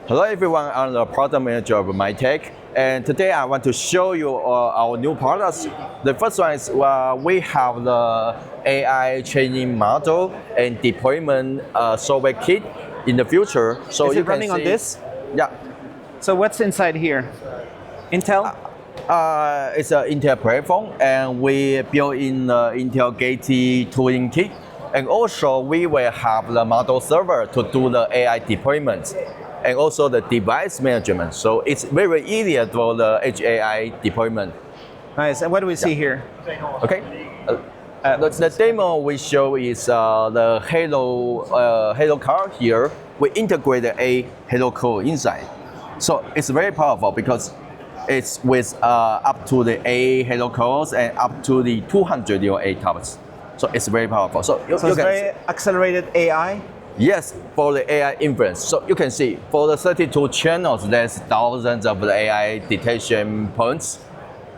Hello everyone, I'm the product manager of MiTAC, and today I want to show you our new products. The first one is we have the AI training model and deployment software kit in the future. So is it running on this? Yeah. So what's inside here? Intel? It's an Intel platform, and we built in the Intel gated tooling kit. And also we will have the model server to do the AI deployment and also the device management. So it's very easy for the Edge AI deployment. Nice. And what do we see here? Okay. The demo we show is the Halo card here. We integrate a Halo code inside. So it's very powerful because it's with up to the 8 Halo cores and up to the 208 TOPS. So it's very powerful. So it's very accelerated AI? Yes, for the AI inference. So you can see for the 32 channels, there's thousands of the AI detection points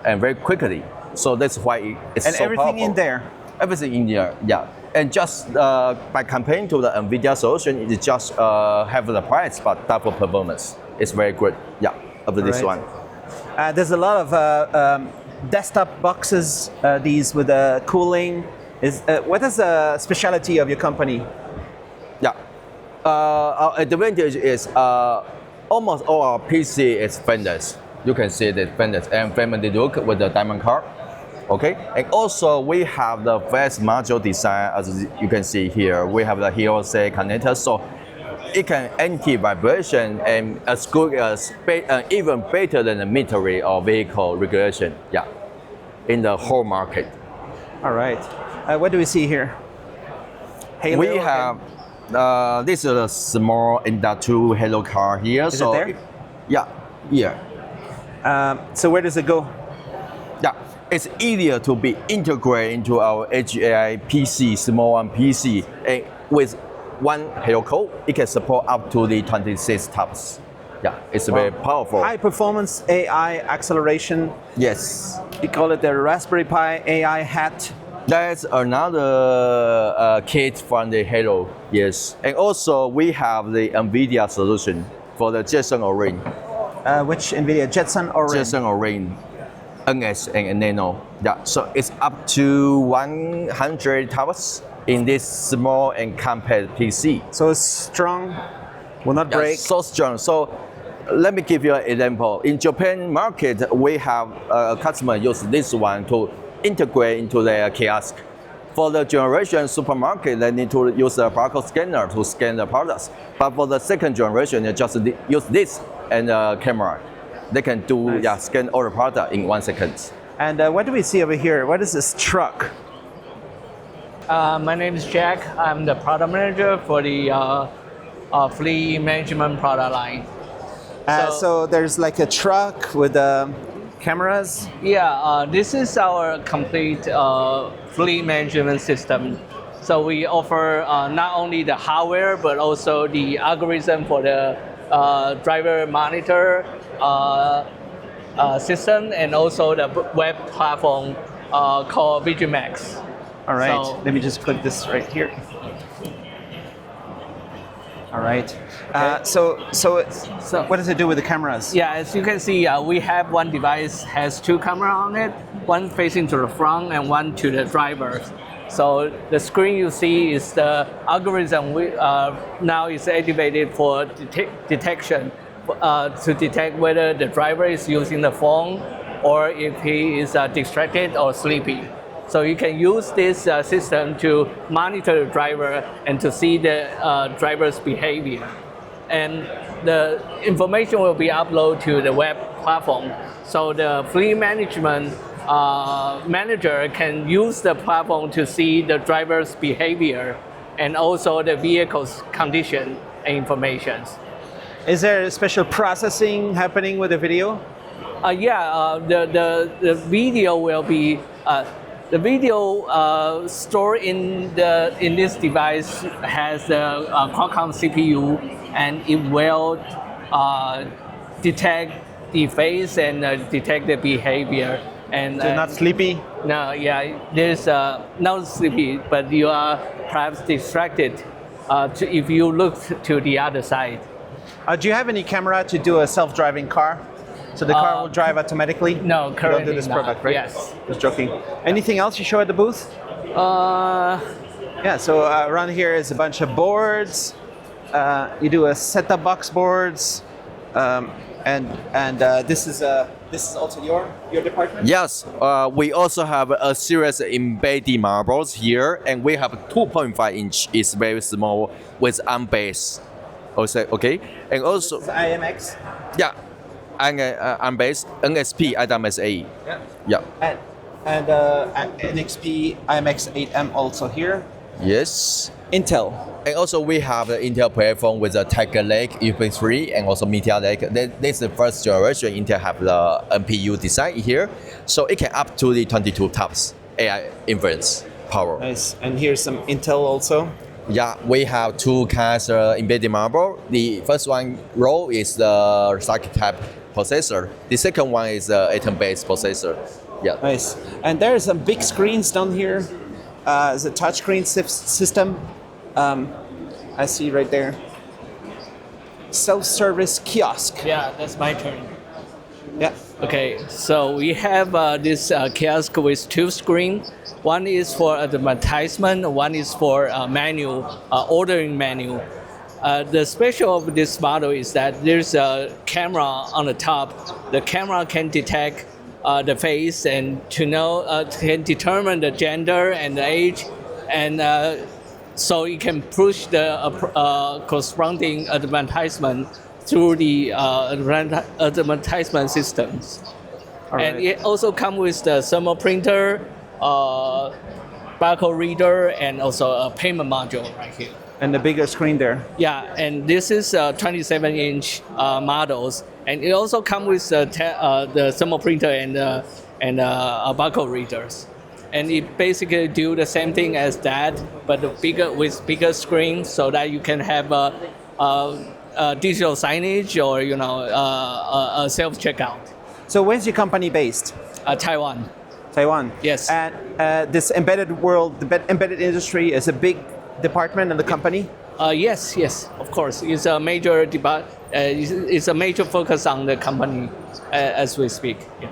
and very quickly. So that's why it's and so everything powerful. In there? Everything in there, yeah. And just by comparing to the NVIDIA solution, it just have the price, but double performance. It's very good, yeah, of this one. There's a lot of desktop boxes, these with cooling. What is the specialty of your company? Yeah, our advantage is almost all our PC is fenders. You can see the fenders and family look with the diamond card. Okay, and also we have the best module design, as you can see here. We have the Kiosk connector, so it can anti-vibration and as good as even better than the military or vehicle regulation. Yeah, in the whole market. All right. What do we see here? Halo, we have this is a small industrial Halo car here. Is it there? Yeah. So where does it go? Yeah, it's easier to be integrated into our Edge AI PC, small one PC, and with one Halo code, it can support up to the 26 TOPS. Yeah, it's very powerful. High performance AI acceleration. Yes. We call it the Raspberry Pi AI hat. That's another kit from the Halo, yes. And also we have the NVIDIA solution for the Jetson Orin. Which NVIDIA? Jetson Orin? Jetson Orin, NS and Nano. Yeah, so it's up to 100 TOPS in this small and compact PC. So it's strong, will not break? So strong. So let me give you an example. In Japan market, we have a customer use this one to integrate into their kiosk. For the generation supermarket, they need to use a barcode scanner to scan the products. But for the second generation, they just use this and a camera. They can do scan all the product in 1 second. And what do we see over here? What is this truck? My name is Jack. I'm the product manager for the fleet management product line. So there's like a truck with cameras? Yeah, this is our complete fleet management system. So we offer not only the hardware, but also the algorithm for the driver monitor system, and also the web platform called VigiMax. All right, so, let me just click this right here. All right. So what does it do with the cameras? Yeah, as you can see, we have one device has 2 cameras on it, one facing to the front and one to the driver. So the screen you see is the algorithm now is activated for detection to detect whether the driver is using the phone or if he is distracted or sleepy. So you can use this system to monitor the driver and to see the driver's behavior. And the information will be uploaded to the web platform. So the fleet management manager can use the platform to see the driver's behavior and also the vehicle's condition and information. Is there special processing happening with the video? The video will be the video stored in this device has the Qualcomm CPU, and it will detect the face and detect the behavior. And you're not sleepy? No, yeah, there's not sleepy, but you are perhaps distracted if you look to the other side. Do you have any camera to do a self-driving car? So the car will drive automatically? No, You don't do currently this not. product, right? Yes. Just joking. Anything else you show at the booth? Yeah, so around here is a bunch of boards. You do a set-top box boards, and this is also your department. Yes, we also have a series of embedded marbles here, and we have 2.5 inch. It's very small with unbase. Also, okay, and also It's IMX. yeah, and unbase NXP IMS8. Yeah. Yeah. And NXP IMX 8M also here. Yes. Intel. And also we have the Intel platform with the Tiger Lake UP3 and also MiTAC Lake. This is the first generation Intel have the NPU design here. So it can up to the 22 TOPS AI inference power. Nice. And here's some Intel also. Yeah, we have two kinds of embedded marble. The first one row is the circuit type processor. The second one is the atom-based processor. Yeah. Nice. And there are some big screens down here. It's a touchscreen system. I see right there. Self-service kiosk. Yeah, that's my turn. Yeah. Okay, so we have this kiosk with two screens. One is for advertisement, one is for menu, ordering menu. The special of this model is that there's a camera on the top. The camera can detect the face and to know can determine the gender and the age, and so it can push the corresponding advertisement through the advertisement systems. Right. And it also comes with the thermal printer, barcode reader, and also a payment module right here. And the bigger screen there. Yeah, and this is 27-inch models, and it also comes with the thermal printer and barcode readers, and it basically do the same thing as that, but with bigger screen, so that you can have a digital signage or a self checkout. So where's your company based? Taiwan. Taiwan. Yes. And this embedded world, the embedded industry is a big department in the company. Yes, of course. It's a major it's a major focus on the company as we speak. Yeah.